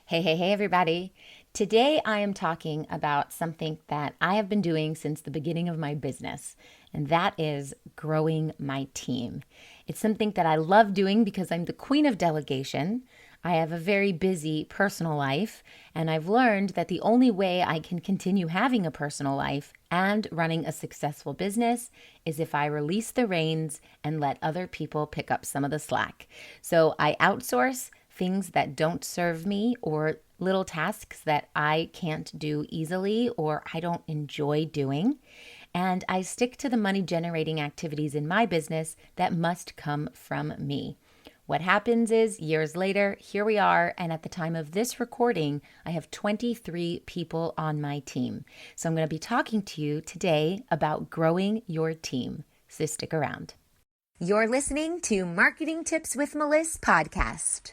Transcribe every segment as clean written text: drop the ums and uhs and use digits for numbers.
Hey, everybody. Today I am talking about something that I have been doing since the beginning of my business, and that is growing my team. It's something that I love doing because I'm the queen of delegation. I have a very busy personal life, and I've learned that the only way I can continue having a personal life and running a successful business is if I release the reins and let other people pick up some of the slack. So I outsource things that don't serve me or little tasks that I can't do easily or I don't enjoy doing. And I stick to the money generating activities in my business that must come from me. What happens is years later, here we are, and at the time of this recording, I have 23 people on my team. So I'm going to be talking to you today about growing your team. So stick around. You're listening to Marketing Tips with Meliss podcast.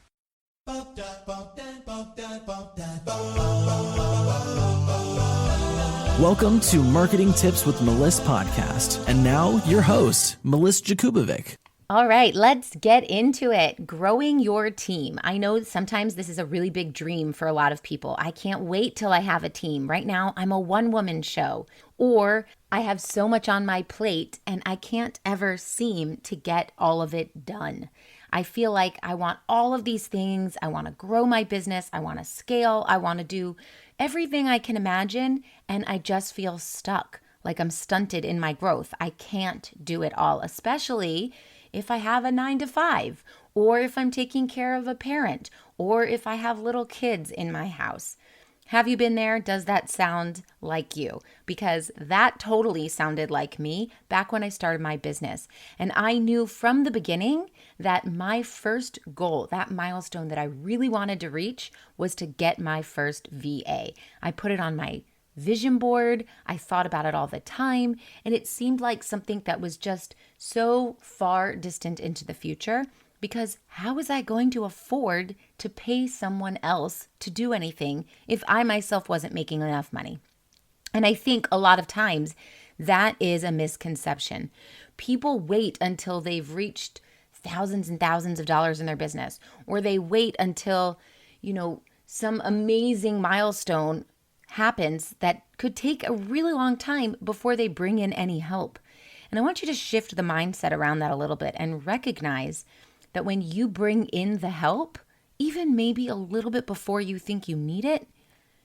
Welcome to Marketing Tips with Meliss podcast. And now your host, Meliss-Ep. All right, let's get into it. Growing your team. I know sometimes this is a really big dream for a lot of people. I can't wait till I have a team. Right now, I'm a one-woman show, or I have so much on my plate and I can't ever seem to get all of it done. I feel like I want all of these things. I want to grow my business. I want to scale. I want to do everything I can imagine, and I just feel stuck, like I'm stunted in my growth. I can't do it all, especially if I have a 9 to 5, or if I'm taking care of a parent, or if I have little kids in my house. Have you been there? Does that sound like you? Because that totally sounded like me back when I started my business. And I knew from the beginning that my first goal, that milestone that I really wanted to reach, was to get my first VA. I put it on my vision board. I thought about it all the time, and it seemed like something that was just so far distant into the future, because how was I going to afford to pay someone else to do anything if I myself wasn't making enough money? And I think a lot of times that is a misconception. People wait until they've reached thousands and thousands of dollars in their business, or they wait until, some amazing milestone happens that could take a really long time before they bring in any help. And I want you to shift the mindset around that a little bit and recognize that when you bring in the help, even maybe a little bit before you think you need it,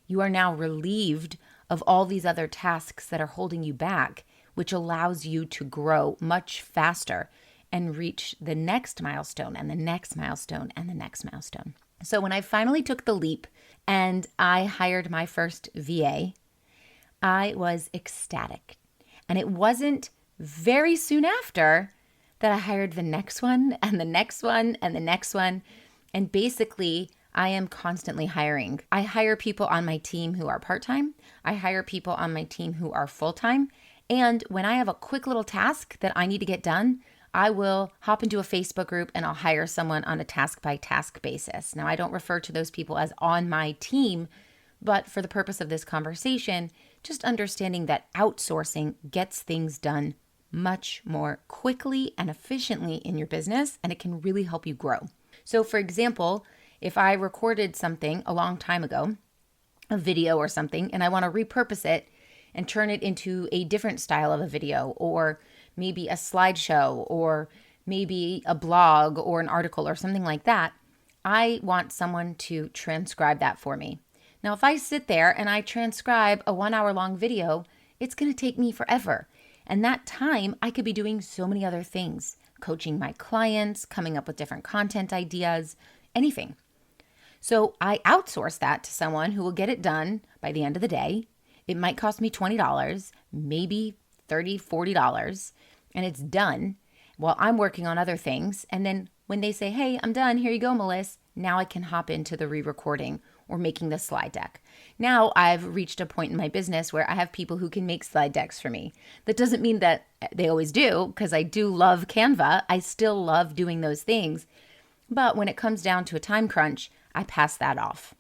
you are now relieved of all these other tasks that are holding you back, which allows you to grow much faster and reach the next milestone and the next milestone and the next milestone. So when I finally took the leap and I hired my first VA, I was ecstatic. And it wasn't very soon after that I hired the next one and the next one and the next one. And basically, I am constantly hiring. I hire people on my team who are part-time. I hire people on my team who are full-time. And when I have a quick little task that I need to get done, I will hop into a Facebook group and I'll hire someone on a task-by-task basis. Now, I don't refer to those people as on my team, but for the purpose of this conversation, just understanding that outsourcing gets things done much more quickly and efficiently in your business, and it can really help you grow. So for example, if I recorded something a long time ago, a video or something, and I want to repurpose it and turn it into a different style of a video, or maybe a slideshow, or maybe a blog or an article or something like that, I want someone to transcribe that for me. Now, if I sit there and I transcribe a 1 hour long video, it's going to take me forever. And that time I could be doing so many other things, coaching my clients, coming up with different content ideas, anything. So I outsource that to someone who will get it done by the end of the day. It might cost me $20, maybe $30, $40, and it's done while I'm working on other things. And then when they say, hey, I'm done, here you go, Meliss, now I can hop into the re-recording or making the slide deck. Now I've reached a point in my business where I have people who can make slide decks for me. That doesn't mean that they always do, because I do love Canva. I still love doing those things. But when it comes down to a time crunch, I pass that off.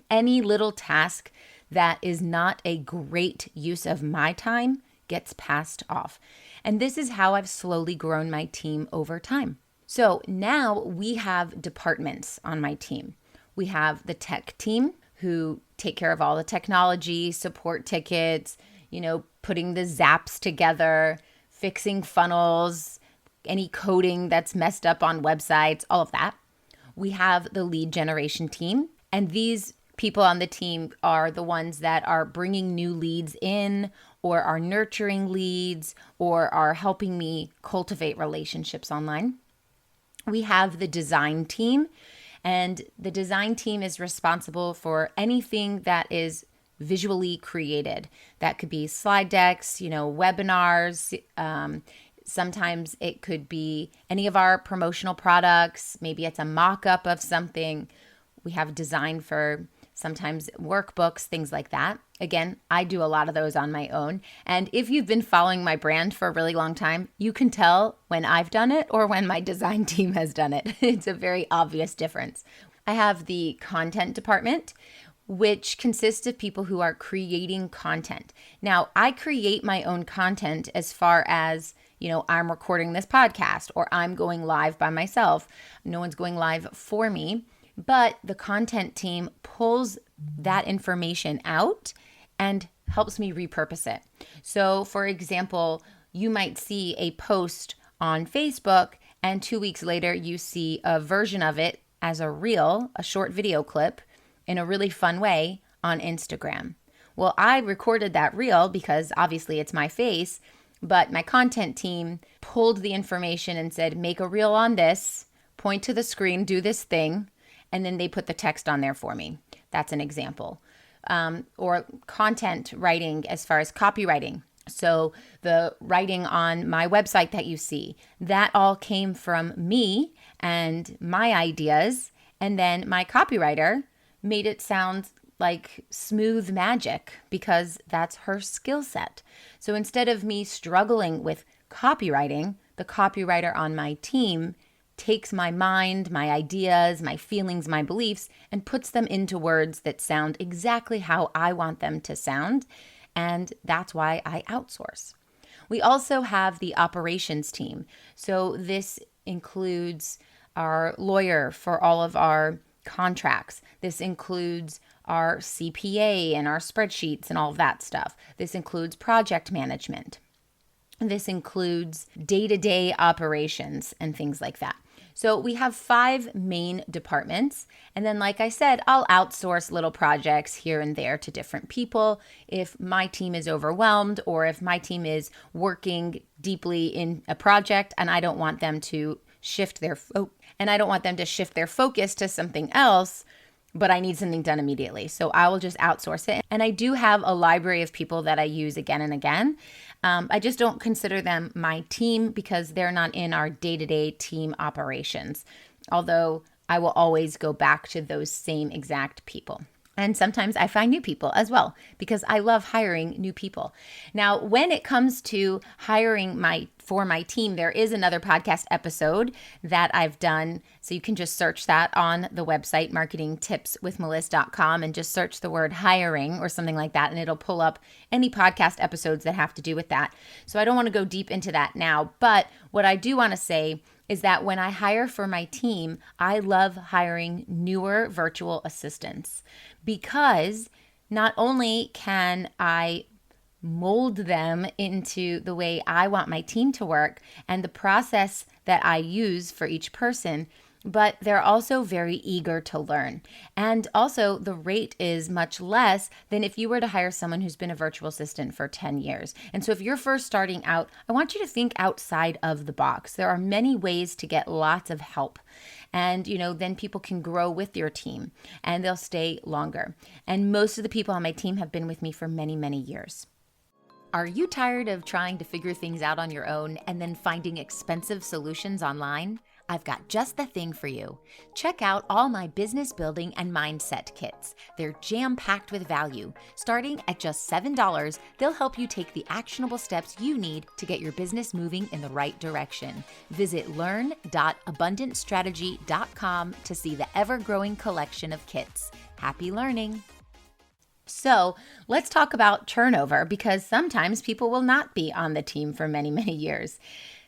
Any little task that is not a great use of my time gets passed off. And this is how I've slowly grown my team over time. So now we have departments on my team. We have the tech team who take care of all the technology, support tickets, putting the zaps together, fixing funnels, any coding that's messed up on websites, all of that. We have the lead generation team, and these people on the team are the ones that are bringing new leads in or are nurturing leads or are helping me cultivate relationships online. We have the design team, and the design team is responsible for anything that is visually created. That could be slide decks, webinars. Sometimes it could be any of our promotional products. Maybe it's a mock-up of something. We have design for sometimes workbooks, things like that. Again, I do a lot of those on my own. And if you've been following my brand for a really long time, you can tell when I've done it or when my design team has done it. It's a very obvious difference. I have the content department, which consists of people who are creating content. Now, I create my own content as far as, I'm recording this podcast or I'm going live by myself. No one's going live for me. But the content team pulls that information out and helps me repurpose it. So, for example, you might see a post on Facebook and 2 weeks later you see a version of it as a reel, a short video clip in a really fun way on Instagram. Well, I recorded that reel because obviously it's my face, but my content team pulled the information and said, make a reel on this, point to the screen, do this thing. And then they put the text on there for me. That's an example. Or content writing as far as copywriting. So the writing on my website that you see, that all came from me and my ideas. And then my copywriter made it sound like smooth magic because that's her skill set. So instead of me struggling with copywriting, the copywriter on my team takes my mind, my ideas, my feelings, my beliefs, and puts them into words that sound exactly how I want them to sound. And that's why I outsource. We also have the operations team. So this includes our lawyer for all of our contracts. This includes our CPA and our spreadsheets and all of that stuff. This includes project management. This includes day-to-day operations and things like that. So we have 5 main departments. And then, like I said, I'll outsource little projects here and there to different people if my team is overwhelmed or if my team is working deeply in a project and I don't want them to shift their focus to something else, but I need something done immediately. So I will just outsource it. And I do have a library of people that I use again and again. I just don't consider them my team because they're not in our day-to-day team operations. Although I will always go back to those same exact people. And sometimes I find new people as well because I love hiring new people. Now, when it comes to hiring for my team, there is another podcast episode that I've done. So you can just search that on the website, marketingtipswithmeliss.com, and just search the word hiring or something like that. And it'll pull up any podcast episodes that have to do with that. So I don't want to go deep into that now. But what I do want to say is that when I hire for my team, I love hiring newer virtual assistants because not only can I mold them into the way I want my team to work and the process that I use for each person, but they're also very eager to learn. And also the rate is much less than if you were to hire someone who's been a virtual assistant for 10 years. And so if you're first starting out, I want you to think outside of the box. There are many ways to get lots of help. And, then people can grow with your team and they'll stay longer. And most of the people on my team have been with me for many, many years. Are you tired of trying to figure things out on your own and then finding expensive solutions online? I've got just the thing for you. Check out all my business building and mindset kits. They're jam-packed with value. Starting at just $7, they'll help you take the actionable steps you need to get your business moving in the right direction. Visit learn.abundantstrategy.com to see the ever-growing collection of kits. Happy learning! So let's talk about turnover because sometimes people will not be on the team for many, many years.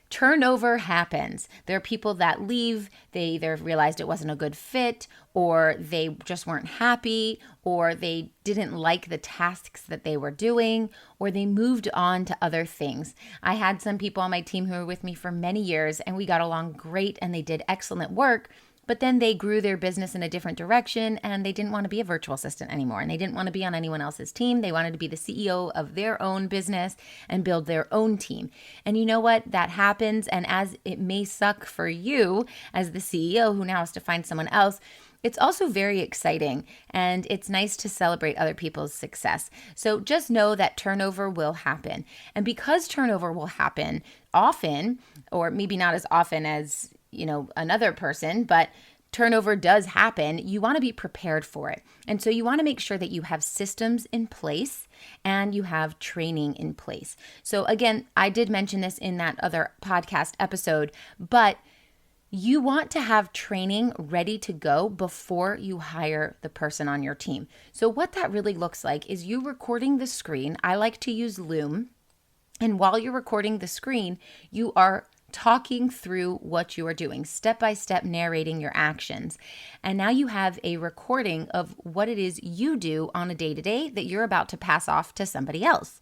Turnover happens. There are people that leave, they either realized it wasn't a good fit, or they just weren't happy, or they didn't like the tasks that they were doing, or they moved on to other things. I had some people on my team who were with me for many years, and we got along great and they did excellent work. But then they grew their business in a different direction and they didn't want to be a virtual assistant anymore. And they didn't want to be on anyone else's team. They wanted to be the CEO of their own business and build their own team. And you know what? That happens. And as it may suck for you as the CEO who now has to find someone else, it's also very exciting and it's nice to celebrate other people's success. So just know that turnover will happen. And because turnover will happen often, or maybe not as often as another person, but turnover does happen, you want to be prepared for it. And so you want to make sure that you have systems in place and you have training in place. So again, I did mention this in that other podcast episode, but you want to have training ready to go before you hire the person on your team. So what that really looks like is you recording the screen. I like to use Loom. And while you're recording the screen, you are talking through what you are doing, step by step narrating your actions. And now you have a recording of what it is you do on a day-to-day that you're about to pass off to somebody else.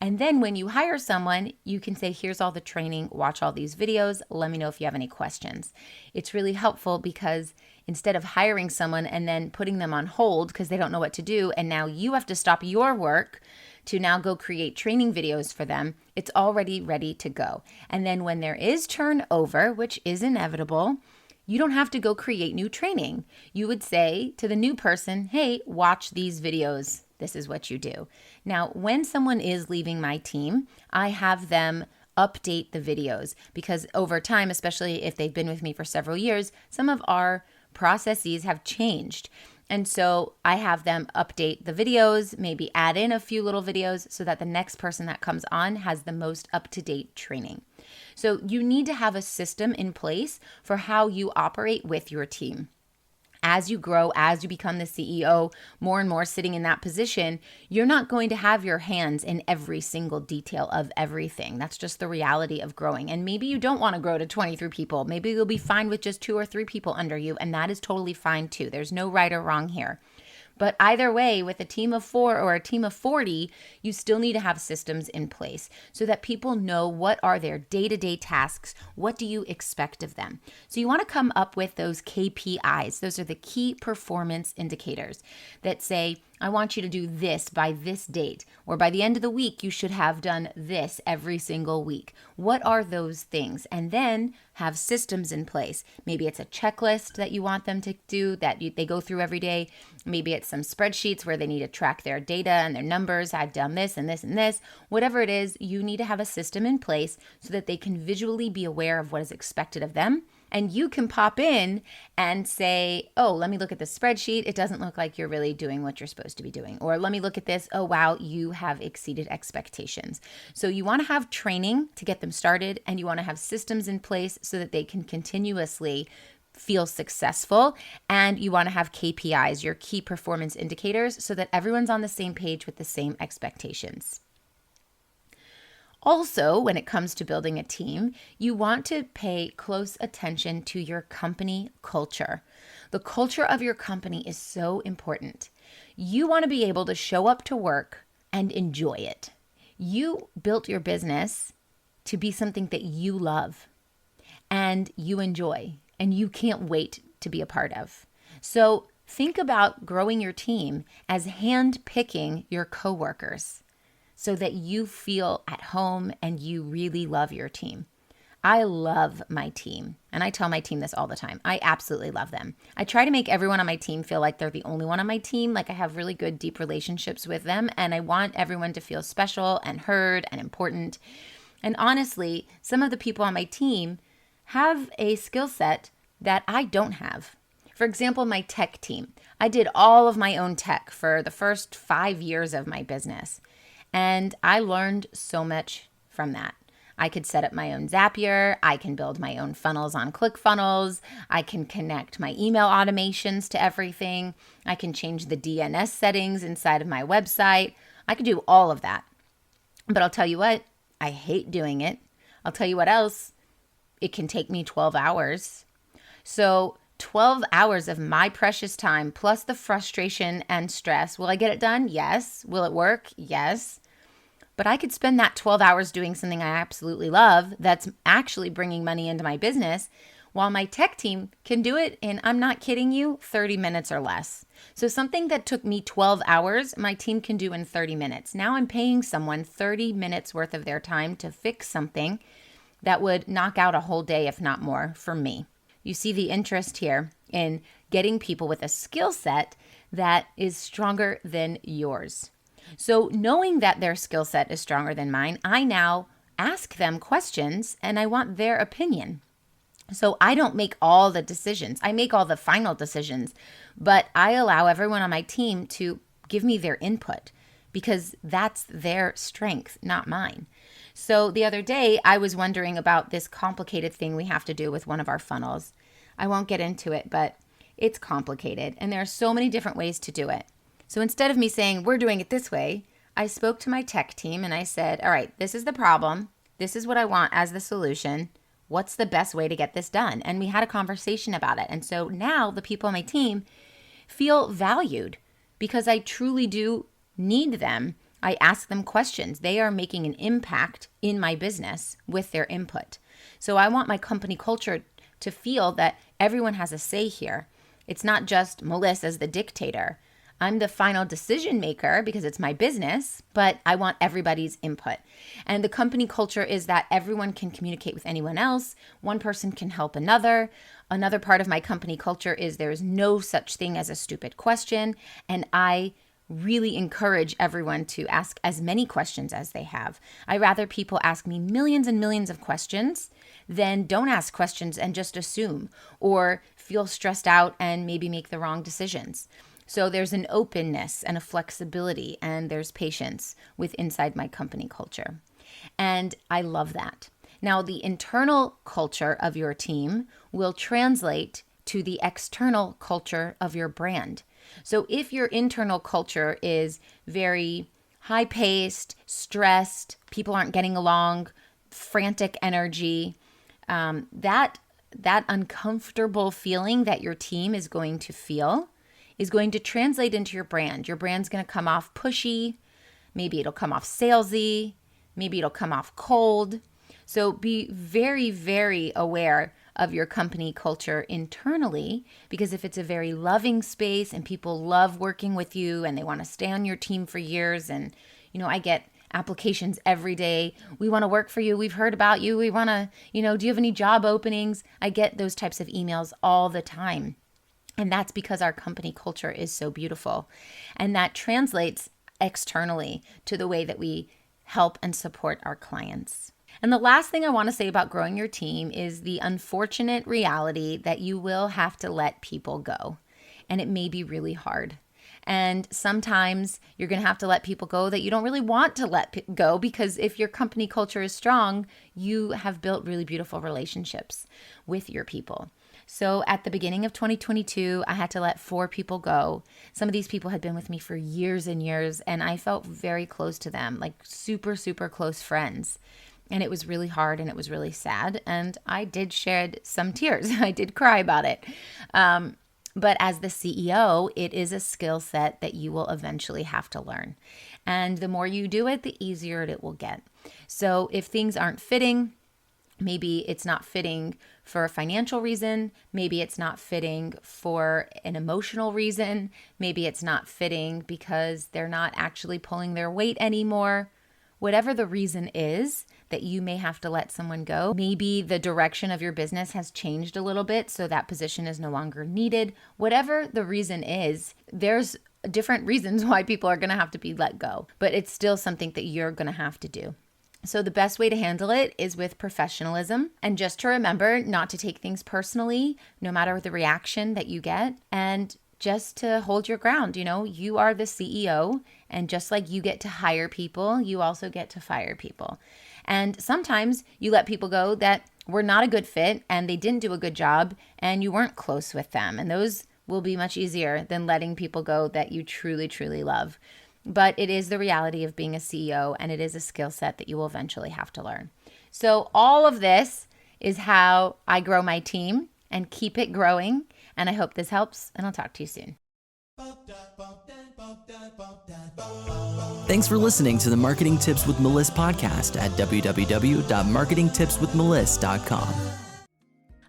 And then when you hire someone, you can say, here's all the training, watch all these videos, let me know if you have any questions. It's really helpful because instead of hiring someone and then putting them on hold because they don't know what to do, and now you have to stop your work to now go create training videos for them, it's already ready to go. And then when there is turnover, which is inevitable, you don't have to go create new training. You would say to the new person, hey, watch these videos. This is what you do. Now, when someone is leaving my team, I have them update the videos because over time, especially if they've been with me for several years, some of our processes have changed. And so I have them update the videos, maybe add in a few little videos so that the next person that comes on has the most up-to-date training. So you need to have a system in place for how you operate with your team. As you grow, as you become the CEO, more and more sitting in that position, you're not going to have your hands in every single detail of everything. That's just the reality of growing. And maybe you don't want to grow to 23 people. Maybe you'll be fine with just 2 or 3 people under you, and that is totally fine too. There's no right or wrong here. But either way, with a team of 4 or a team of 40, you still need to have systems in place so that people know what are their day-to-day tasks, what do you expect of them. So you want to come up with those KPIs. Those are the key performance indicators that say, I want you to do this by this date, or by the end of the week, you should have done this every single week. What are those things? And then have systems in place. Maybe it's a checklist that you want them to do that they go through every day. Maybe it's some spreadsheets where they need to track their data and their numbers. I've done this and this and this. Whatever it is, you need to have a system in place so that they can visually be aware of what is expected of them. And you can pop in and say, oh, let me look at the spreadsheet. It doesn't look like you're really doing what you're supposed to be doing. Or let me look at this. Oh, wow, you have exceeded expectations. So you want to have training to get them started, and you want to have systems in place so that they can continuously feel successful. And you want to have KPIs, your key performance indicators, so that everyone's on the same page with the same expectations. Also, when it comes to building a team, you want to pay close attention to your company culture. The culture of your company is so important. You want to be able to show up to work and enjoy it. You built your business to be something that you love and you enjoy and you can't wait to be a part of. So think about growing your team as handpicking your coworkers, so that you feel at home and you really love your team. I love my team, and I tell my team this all the time. I absolutely love them. I try to make everyone on my team feel like they're the only one on my team, like I have really good, deep relationships with them, and I want everyone to feel special and heard and important. And honestly, some of the people on my team have a skill set that I don't have. For example, my tech team. I did all of my own tech for the first 5 years of my business. And I learned so much from that. I could set up my own Zapier. I can build my own funnels on ClickFunnels. I can connect my email automations to everything. I can change the DNS settings inside of my website. I could do all of that. But I'll tell you what, I hate doing it. I'll tell you what else, it can take me 12 hours. So 12 hours of my precious time plus the frustration and stress. Will I get it done? Yes. Will it work? Yes. But I could spend that 12 hours doing something I absolutely love that's actually bringing money into my business, while my tech team can do it in, I'm not kidding you, 30 minutes or less. So something that took me 12 hours, my team can do in 30 minutes. Now I'm paying someone 30 minutes worth of their time to fix something that would knock out a whole day, if not more, for me. You see the interest here in getting people with a skill set that is stronger than yours. So knowing that their skill set is stronger than mine, I now ask them questions and I want their opinion. So I don't make all the decisions. I make all the final decisions, but I allow everyone on my team to give me their input because that's their strength, not mine. So the other day, I was wondering about this complicated thing we have to do with one of our funnels. I won't get into it, but it's complicated, and there are so many different ways to do it. So instead of me saying, we're doing it this way, I spoke to my tech team and I said, all right, this is the problem. This is what I want as the solution. What's the best way to get this done? And we had a conversation about it. And so now the people on my team feel valued because I truly do need them. I ask them questions. They are making an impact in my business with their input. So I want my company culture to feel that everyone has a say here. It's not just Meliss as the dictator. I'm the final decision maker because it's my business, but I want everybody's input. And the company culture is that everyone can communicate with anyone else. One person can help another. Another part of my company culture is there is no such thing as a stupid question. And I really encourage everyone to ask as many questions as they have. I rather people ask me millions and millions of questions than don't ask questions and just assume or feel stressed out and maybe make the wrong decisions. So there's an openness and a flexibility and there's patience with inside my company culture. And I love that. Now, the internal culture of your team will translate to the external culture of your brand. So if your internal culture is very high-paced, stressed, people aren't getting along, frantic energy, that uncomfortable feeling that your team is going to feel is going to translate into your brand. Your brand's going to come off pushy. Maybe it'll come off salesy. Maybe it'll come off cold. So be very, very aware of your company culture internally, because if it's a very loving space and people love working with you and they want to stay on your team for years, and I get applications every day. We want to work for you. We've heard about you. We want to, do you have any job openings? I get those types of emails all the time. And that's because our company culture is so beautiful. And that translates externally to the way that we help and support our clients. And the last thing I want to say about growing your team is the unfortunate reality that you will have to let people go. And it may be really hard. And sometimes you're going to have to let people go that you don't really want to let go, because if your company culture is strong, you have built really beautiful relationships with your people. So at the beginning of 2022, I had to let 4 people go. Some of these people had been with me for years and years, and I felt very close to them, like super, super close friends. And it was really hard and it was really sad. And I did shed some tears. I did cry about it. But as the CEO, it is a skill set that you will eventually have to learn. And the more you do it, the easier it will get. So if things aren't fitting, maybe it's not fitting for a financial reason. Maybe it's not fitting for an emotional reason. Maybe it's not fitting because they're not actually pulling their weight anymore. Whatever the reason is that you may have to let someone go, maybe the direction of your business has changed a little bit, so that position is no longer needed. Whatever the reason is, there's different reasons why people are going to have to be let go, but it's still something that you're going to have to do. So the best way to handle it is with professionalism, and just to remember not to take things personally, no matter the reaction that you get, and just to hold your ground. You are the CEO, and just like you get to hire people, you also get to fire people. And sometimes you let people go that were not a good fit and they didn't do a good job and you weren't close with them. And those will be much easier than letting people go that you truly, truly love. But it is the reality of being a CEO, and it is a skill set that you will eventually have to learn. So all of this is how I grow my team and keep it growing. And I hope this helps, and I'll talk to you soon. Thanks for listening to the Marketing Tips with Meliss podcast at www.marketingtipswithmeliss.com.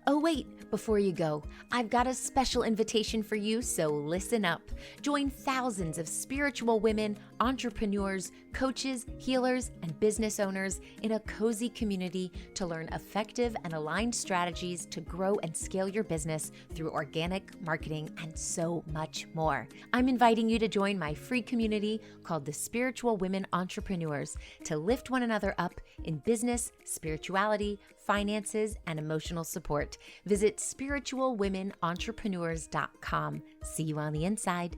Oh, wait, before you go, I've got a special invitation for you, so listen up. Join thousands of spiritual women, entrepreneurs, coaches, healers, and business owners in a cozy community to learn effective and aligned strategies to grow and scale your business through organic marketing and so much more. I'm inviting you to join my free community called the Spiritual Women Entrepreneurs to lift one another up in business, spirituality, finances, and emotional support. Visit spiritualwomenentrepreneurs.com. See you on the inside.